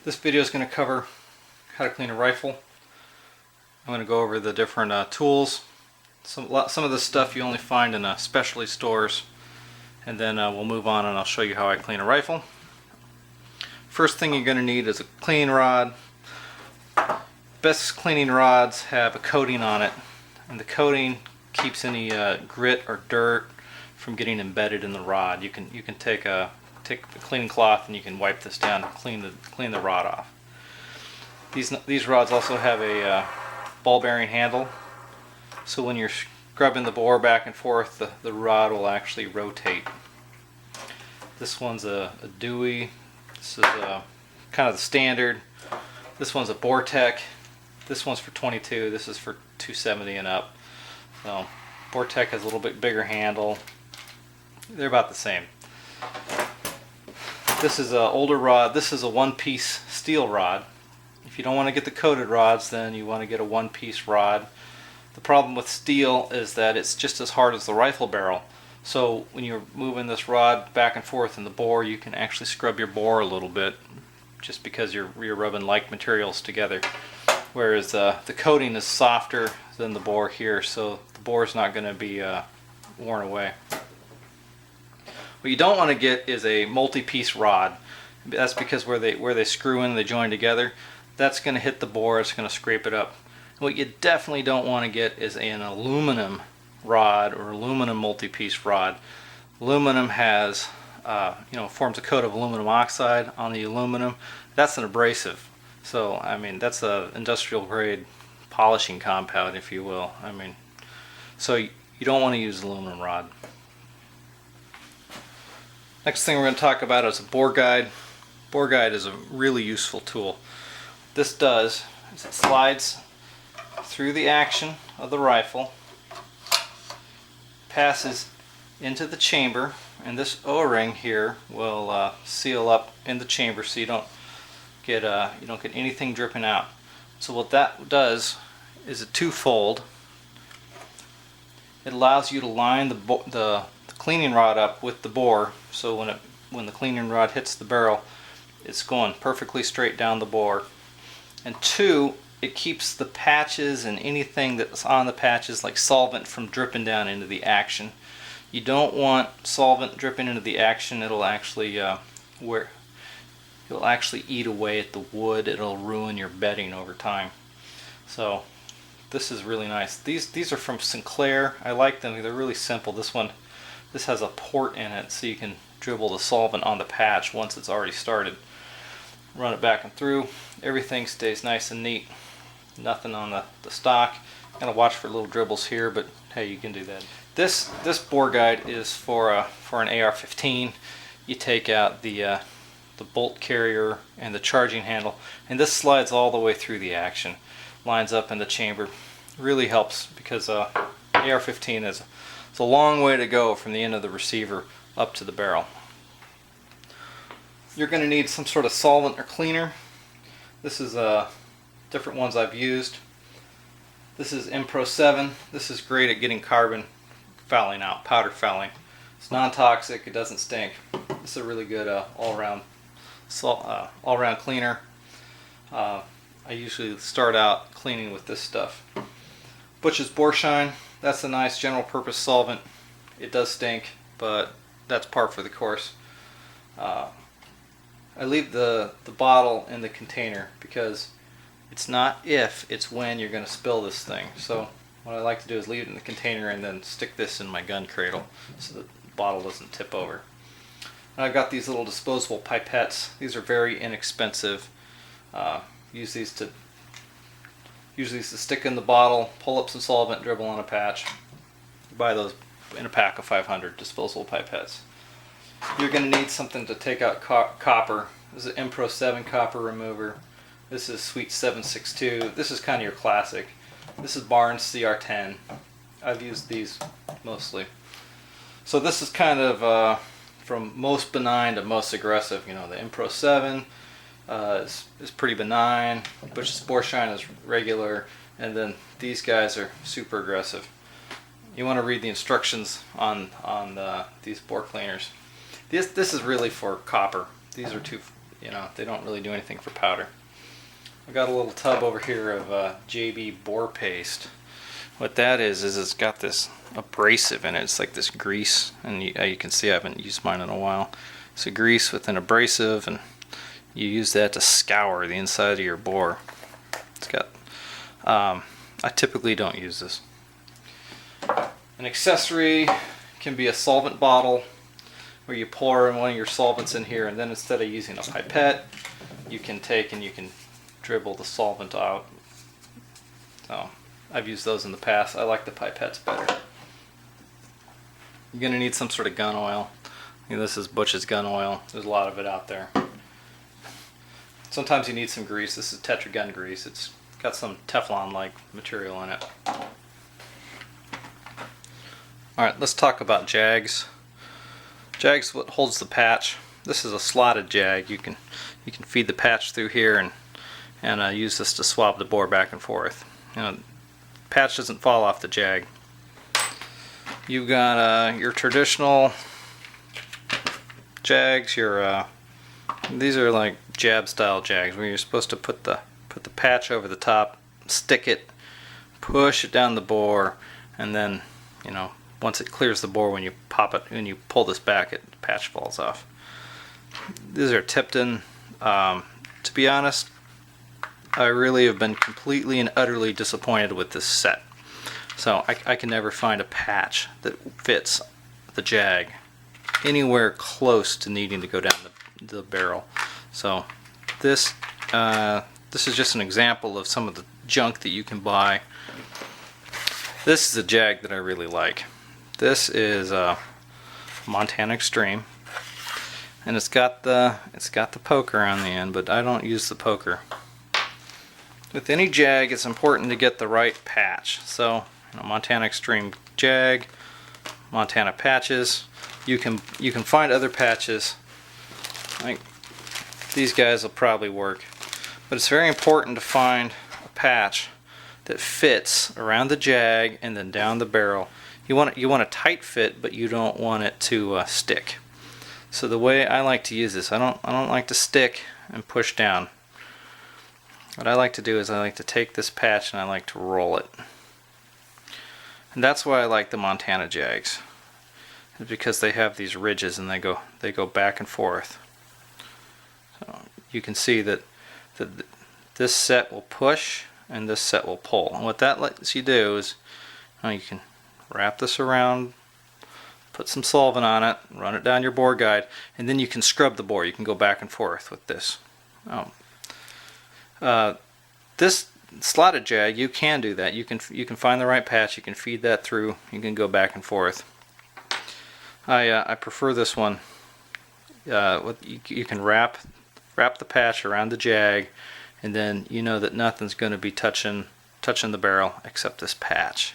This video is going to cover how to clean a rifle. I'm going to go over the different tools. Some of this stuff you only find in specialty stores, and then we'll move on and I'll show you how I clean a rifle. First thing you're going to need is a cleaning rod. Best cleaning rods have a coating on it, and the coating keeps any grit or dirt from getting embedded in the rod. You can take a cleaning cloth and you can wipe this down and clean the rod off. These rods also have a ball bearing handle, so when you're scrubbing the bore back and forth, the rod will actually rotate. This one's a Dewey. This is kind of the standard. This one's a Vortec. This one's for 22. This is for 270 and up. So Vortec has a little bit bigger handle. They're about the same. This is an older rod. This is a one-piece steel rod. If you don't want to get the coated rods, then you want to get a one-piece rod. The problem with steel is that it's just as hard as the rifle barrel. So when you're moving this rod back and forth in the bore, you can actually scrub your bore a little bit, just because you're rubbing like materials together. Whereas the coating is softer than the bore here, so the bore is not going to be worn away. What you don't want to get is a multi-piece rod. That's because where they screw in, they join together, that's going to hit the bore, it's going to scrape it up. What you definitely don't want to get is an aluminum rod or aluminum multi-piece rod. Aluminum has, forms a coat of aluminum oxide on the aluminum. That's an abrasive. So, I mean, that's an industrial grade polishing compound, if you will. I mean, so you don't want to use aluminum rod. Next thing we're going to talk about is a bore guide. Bore guide is a really useful tool. What this does is it slides through the action of the rifle, passes into the chamber, and this O-ring here will seal up in the chamber so you don't get anything dripping out. So what that does is a two-fold. It allows you to line the cleaning rod up with the bore, so when the cleaning rod hits the barrel, it's going perfectly straight down the bore. And two, it keeps the patches and anything that's on the patches, like solvent, from dripping down into the action. You don't want solvent dripping into the action. It'll actually eat away at the wood. It'll ruin your bedding over time. So this is really nice. These are from Sinclair. I like them. They're really simple. This has a port in it, so you can dribble the solvent on the patch once it's already started. Run it back and through. Everything stays nice and neat. Nothing on the stock. Gotta watch for little dribbles here, but hey, you can do that. This bore guide is for an AR-15. You take out the bolt carrier and the charging handle, and this slides all the way through the action. Lines up in the chamber. Really helps because AR-15 it's a long way to go from the end of the receiver up to the barrel. You're going to need some sort of solvent or cleaner. This is different ones I've used. This is Impro 7. This is great at getting carbon fouling out, powder fouling. It's non-toxic, it doesn't stink. This is a really good all-around cleaner. I usually start out cleaning with this stuff. Butch's Boreshine, that's a nice general purpose solvent. It does stink, but that's par for the course. I leave the bottle in the container because it's not if, it's when you're going to spill this thing. So what I like to do is leave it in the container and then stick this in my gun cradle so the bottle doesn't tip over. And I've got these little disposable pipettes. These are very inexpensive. Use these to stick in the bottle, pull up some solvent, dribble on a patch. You buy those in a pack of 500 disposable pipettes. You're going to need something to take out copper. This is an Impro 7 copper remover. This is Sweet 762. This is kind of your classic. This is Barnes CR10. I've used these mostly. So this is kind of from most benign to most aggressive. You know, the Impro 7 is pretty benign, Butch's Boreshine is regular, and then these guys are super aggressive. You want to read the instructions on these bore cleaners. This is really for copper. These are You know, they don't really do anything for powder. I've got a little tub over here of JB boar paste. What that is it's got this abrasive in it. It's like this grease, and you can see I haven't used mine in a while. It's a grease with an abrasive, and you use that to scour the inside of your boar. It's got, I typically don't use this. An accessory can be a solvent bottle where you pour one of your solvents in here, and then instead of using a pipette, you can take and you can dribble the solvent out. So I've used those in the past. I like the pipettes better. You're going to need some sort of gun oil. This is Butch's gun oil. There's a lot of it out there. Sometimes you need some grease. This is Tetra gun grease. It's got some Teflon-like material in it. Alright, let's talk about jags. Jags what holds the patch. This is a slotted jag. You can feed the patch through here and use this to swab the bore back and forth. You know, patch doesn't fall off the jag. You've got your traditional jags. These are like jab style jags where you're supposed to put the patch over the top, stick it, push it down the bore, and then, you know, once it clears the bore, when you pop it, when you pull this back, the patch falls off. These are Tipton. To be honest, I really have been completely and utterly disappointed with this set. So I can never find a patch that fits the jag anywhere close to needing to go down the barrel. So this is just an example of some of the junk that you can buy. This is a jag that I really like. This is a Montana Extreme, and it's got the poker on the end, but I don't use the poker. With any jag, it's important to get the right patch. So, you know, Montana Extreme jag, Montana patches. You can find other patches. Like these guys will probably work, but it's very important to find a patch that fits around the jag and then down the barrel. You want a tight fit, but you don't want it to stick. So the way I like to use this, I don't like to stick and push down. What I like to do is I like to take this patch and I like to roll it. And that's why I like the Montana jags. It's because they have these ridges and they go back and forth. So you can see that this set will push and this set will pull. And what that lets you do is you can wrap this around, put some solvent on it, run it down your bore guide, and then you can scrub the bore. You can go back and forth with this. This slotted jag, you can do that. You can find the right patch. You can feed that through. You can go back and forth. I prefer this one. You can wrap the patch around the jag, and then you know that nothing's going to be touching the barrel except this patch.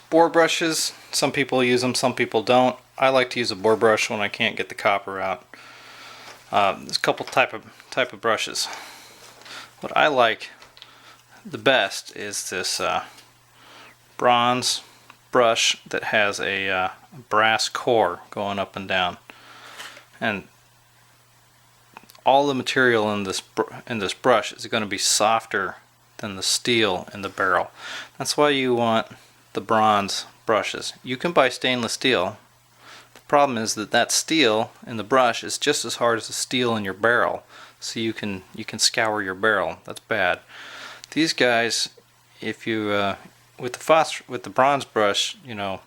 Bore brushes, some people use them, some people don't. I like to use a bore brush when I can't get the copper out. There's a couple type of brushes. What I like the best is this bronze brush that has a brass core going up and down, and all the material in this brush is going to be softer than the steel in the barrel. That's why you want the bronze brushes. You can buy stainless steel. The problem is that steel in the brush is just as hard as the steel in your barrel, so you can scour your barrel. That's bad. These guys, if you with the bronze brush, you know,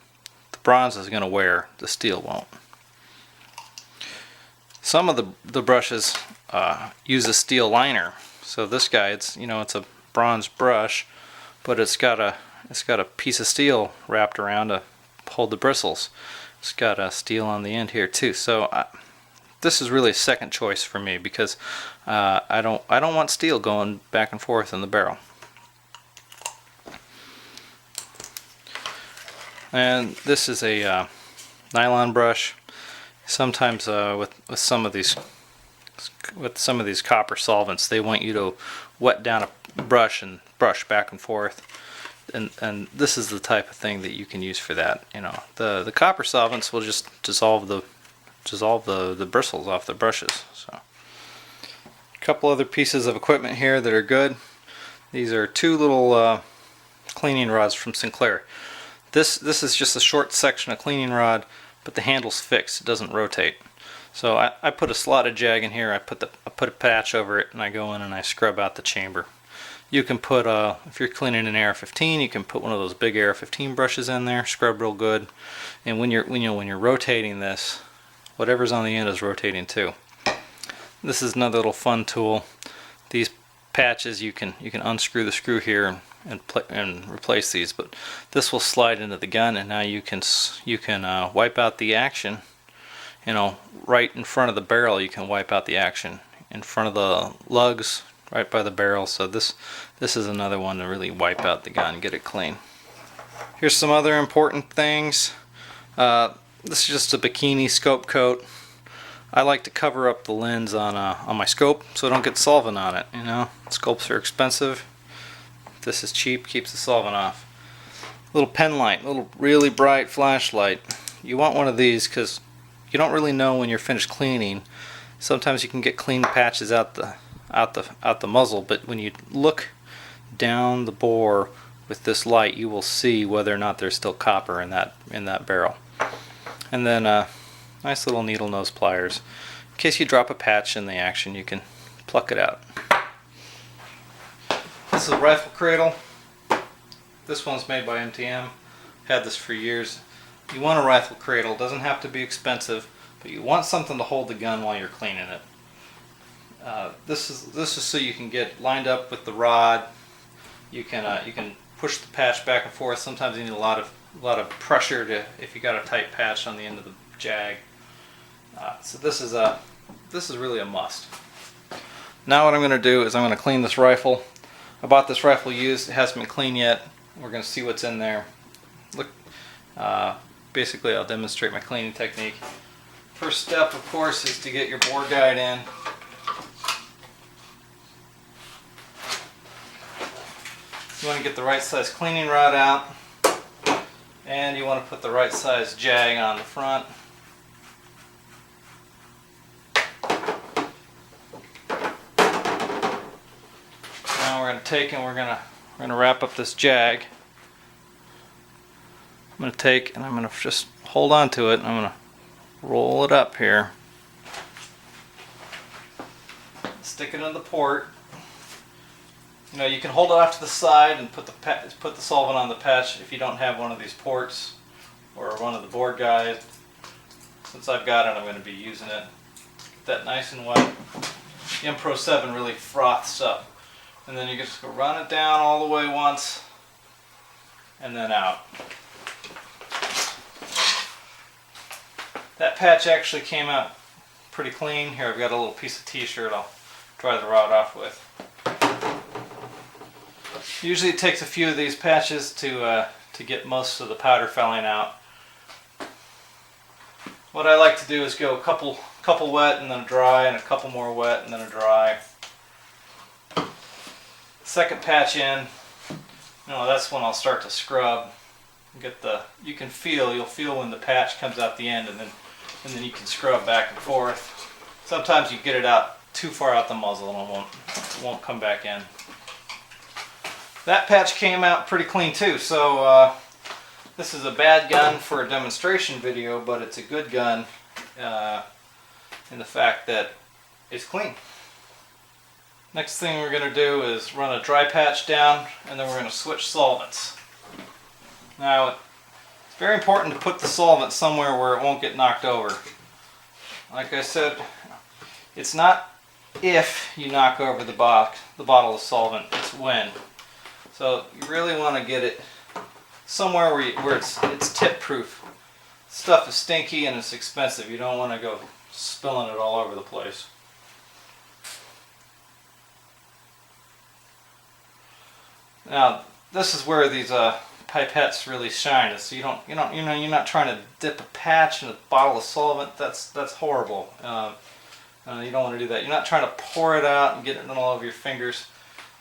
the bronze is going to wear, the steel won't. Some of the brushes use a steel liner. So this guy, it's a bronze brush, but it's got a piece of steel wrapped around to hold the bristles. It's got a steel on the end here too. So this is really a second choice for me because I don't want steel going back and forth in the barrel. And this is a nylon brush. Sometimes with some of these copper solvents, they want you to wet down a brush and brush back and forth. And this is the type of thing that you can use for that. You know, the copper solvents will just dissolve dissolve the bristles off the brushes. So, a couple other pieces of equipment here that are good. These are two little cleaning rods from Sinclair. This is just a short section of cleaning rod, but the handle's fixed. It doesn't rotate. So I put a slotted jag in here. I put a patch over it, and I go in and I scrub out the chamber. You can put if you're cleaning an AR-15, you can put one of those big AR-15 brushes in there, scrub real good. And when you're rotating this, whatever's on the end is rotating too. This is another little fun tool. These patches, you can unscrew the screw here and replace these, but this will slide into the gun, and now you can wipe out the action. Right in front of the barrel, you can wipe out the action in front of the lugs, right by the barrel. So this is another one to really wipe out the gun, get it clean. Here's some other important things. This is just a bikini scope coat. I like to cover up the lens on my scope so I don't get solvent on it. Scopes are expensive. This is cheap, keeps the solvent off. Little pen light, little really bright flashlight. You want one of these because you don't really know when you're finished cleaning. Sometimes you can get clean patches out the muzzle, but when you look down the bore with this light, you will see whether or not there's still copper in that barrel. And then nice little needle nose pliers. In case you drop a patch in the action, you can pluck it out. This is a rifle cradle. This one's made by MTM. Had this for years. You want a rifle cradle. It doesn't have to be expensive, but you want something to hold the gun while you're cleaning it. This is so you can get lined up with the rod. You can push the patch back and forth. Sometimes you need a lot of pressure if you got a tight patch on the end of the jag. So this is really a must. Now what I'm going to do is I'm going to clean this rifle. I bought this rifle used. It hasn't been cleaned yet. We're going to see what's in there. Look. Basically, I'll demonstrate my cleaning technique. First step, of course, is to get your bore guide in. You want to get the right size cleaning rod out, and you want to put the right size jag on the front. Now we're going to take and we're going to wrap up this jag. I'm going to take and I'm going to just hold on to it, and I'm going to roll it up here. Stick it in the port. You can hold it off to the side and put the solvent on the patch if you don't have one of these ports or one of the board guides. Since I've got it, I'm going to be using it. Get that nice and wet. The M-Pro 7 really froths up. And then you just go run it down all the way once and then out. That patch actually came out pretty clean. Here I've got a little piece of t-shirt I'll dry the rod off with. Usually it takes a few of these patches to get most of the powder felling out. What I like to do is go a couple wet and then a dry, and a couple more wet and then a dry. Second patch in, that's when I'll start to scrub. You'll feel when the patch comes out the end, and then you can scrub back and forth. Sometimes you get it out too far out the muzzle and it won't come back in. That patch came out pretty clean too, so this is a bad gun for a demonstration video, but it's a good gun in the fact that it's clean. Next thing we're going to do is run a dry patch down, and then we're going to switch solvents. Now, it's very important to put the solvent somewhere where it won't get knocked over. Like I said, it's not if you knock over the bottle of solvent, it's when. So you really want to get it somewhere where it's tip proof. Stuff is stinky and it's expensive. You don't want to go spilling it all over the place. Now this is where these pipettes really shine. So you're not trying to dip a patch in a bottle of solvent. That's horrible. You don't want to do that. You're not trying to pour it out and get it all over your fingers.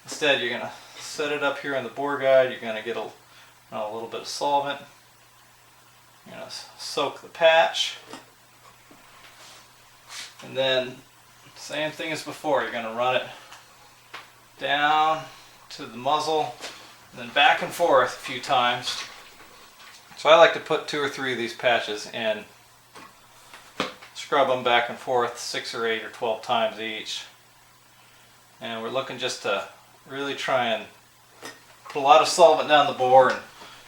Instead, you're going to set it up here on the bore guide. You're going to get a little bit of solvent. You're going to soak the patch. And then same thing as before, you're going to run it down to the muzzle and then back and forth a few times. So I like to put 2 or 3 of these patches in, scrub them back and forth 6 or 8 or 12 times each. And we're looking just to really try and put a lot of solvent down the bore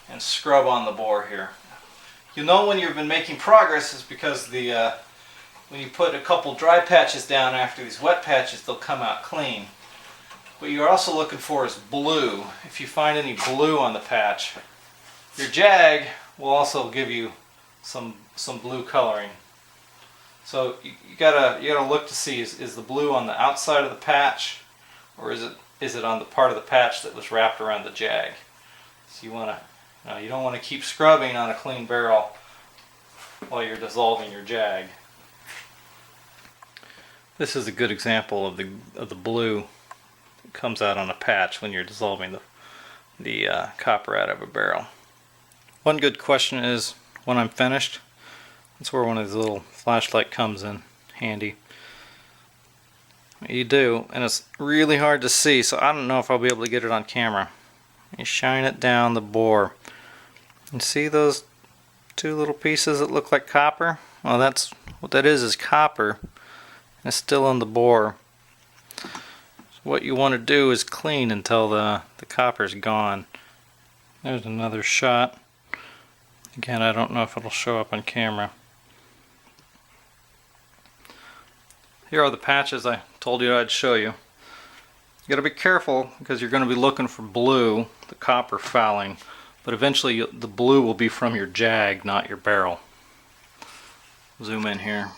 and scrub on the bore here. You'll know when you've been making progress is because when you put a couple dry patches down after these wet patches, they'll come out clean. What you're also looking for is blue. If you find any blue on the patch, your jag will also give you some blue coloring. So you gotta look to see, is the blue on the outside of the patch, or is it on the part of the patch that was wrapped around the jag? So you don't want to keep scrubbing on a clean barrel while you're dissolving your jag. This is a good example of the blue that comes out on a patch when you're dissolving the copper out of a barrel. One good question is, when I'm finished, that's where one of these little flashlight comes in handy. You do, and it's really hard to see, so I don't know if I'll be able to get it on camera. You shine it down the bore. You see those 2 little pieces that look like copper? Well, that's what that is copper, and it's still in the bore. So what you want to do is clean until the copper's gone. There's another shot. Again, I don't know if it'll show up on camera. Here are the patches I told you I'd show you. You got to be careful because you're going to be looking for blue, the copper fouling, but eventually the blue will be from your jag, not your barrel. Zoom in here.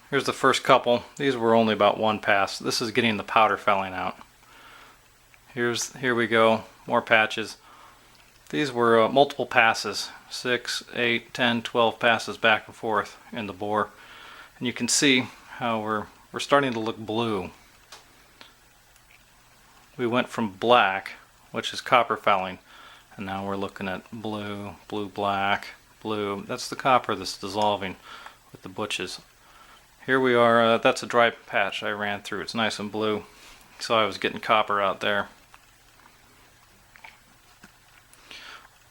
Here's the first couple. These were only about 1 pass. This is getting the powder fouling out. Here we go, more patches. These were multiple passes, 6, 8, 10, 12 passes back and forth in the bore. And you can see how we're starting to look blue. We went from black, which is copper fouling, and now we're looking at blue, blue, black, blue. That's the copper that's dissolving with the butches. Here we are, that's a dry patch I ran through. It's nice and blue, so I was getting copper out there.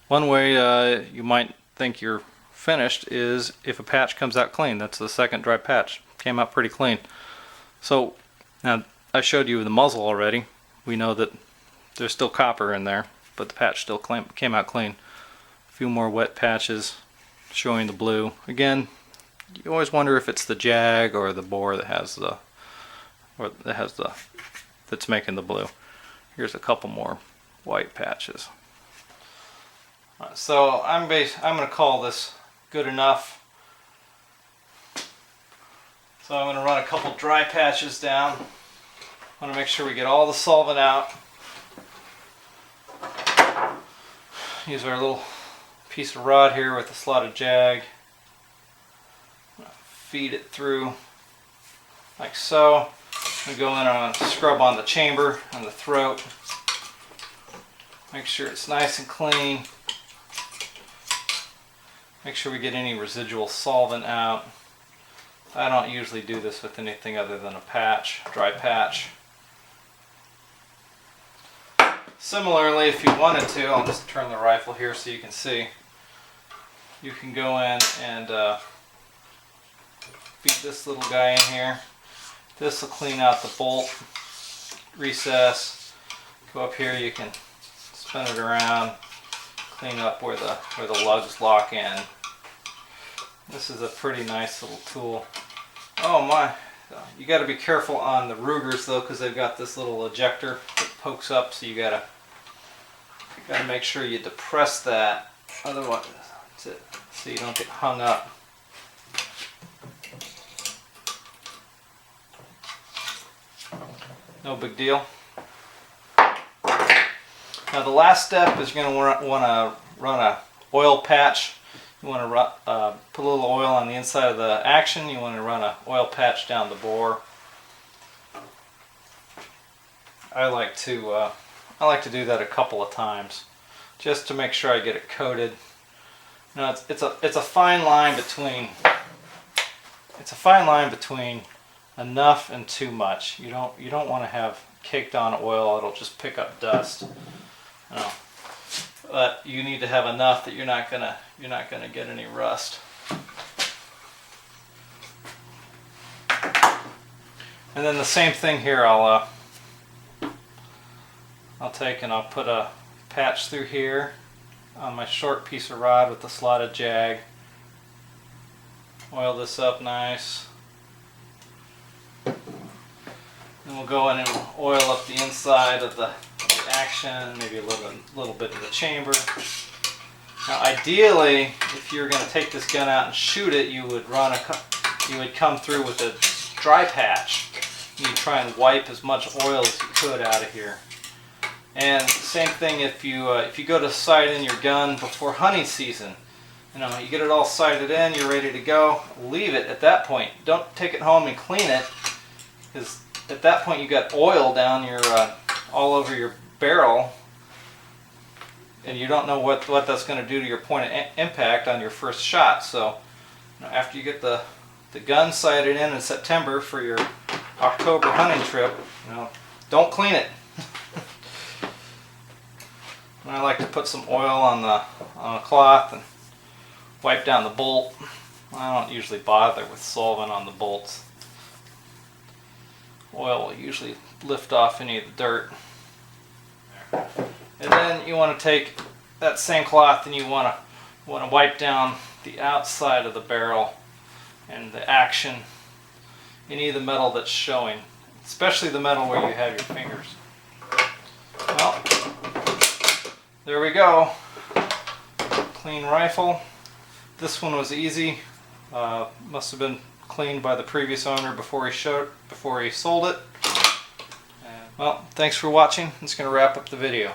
One way you might think you're finished is if a patch comes out clean. That's the second dry patch. Came out pretty clean. So now I showed you the muzzle already. We know that there's still copper in there, but the patch still came out clean. A few more wet patches showing the blue. Again, you always wonder if it's the jag or the bore that has that's making the blue. Here's a couple more white patches. So I'm going to call this good enough. So I'm going to run a couple dry patches down. I want to make sure we get all the solvent out. Use our little piece of rod here with a slotted jag. Feed it through like so. We go in and scrub on the chamber and the throat. Make sure it's nice and clean. Make sure we get any residual solvent out. I don't usually do this with anything other than a patch, dry patch. Similarly, if you wanted to, I'll just turn the rifle here so you can see. You can go in and feed this little guy in here. This will clean out the bolt recess. Go up here, you can spin it around, clean up where the lugs lock in. This is a pretty nice little tool. Oh my, you got to be careful on the Rugers though, because they've got this little ejector that pokes up, so you got to make sure you depress that, otherwise, that's it, so you don't get hung up. No big deal. Now the last step is you're going to want to run a oil patch. You want to put a little oil on the inside of the action. You want to run an oil patch down the bore. I like to do that a couple of times just to make sure I get it coated. Now it's a fine line between enough and too much. You don't want to have caked on oil. It'll just pick up dust. No. But you need to have enough that you're not gonna get any rust. And then the same thing here. I'll take and I'll put a patch through here on my short piece of rod with the slotted jag. Oil this up nice. Then we'll go in and oil up the inside of the action, maybe a little bit of the chamber. Now, ideally, if you're going to take this gun out and shoot it, you would come through with a dry patch. You try and wipe as much oil as you could out of here. And same thing if you go to sight in your gun before hunting season. You get it all sighted in, you're ready to go. Leave it at that point. Don't take it home and clean it, because at that point you got oil down your all over your barrel, and you don't know what that's going to do to your point of impact on your first shot. So after you get the gun sighted in September for your October hunting trip, don't clean it. And I like to put some oil on a cloth and wipe down the bolt. I don't usually bother with solvent on the bolts. Oil will usually lift off any of the dirt. And then you want to take that same cloth and you want to wipe down the outside of the barrel and the action, any of the metal that's showing, especially the metal where you have your fingers. Well, there we go. Clean rifle. This one was easy. Must have been cleaned by the previous owner before he sold it. Well, thanks for watching. It's going to wrap up the video.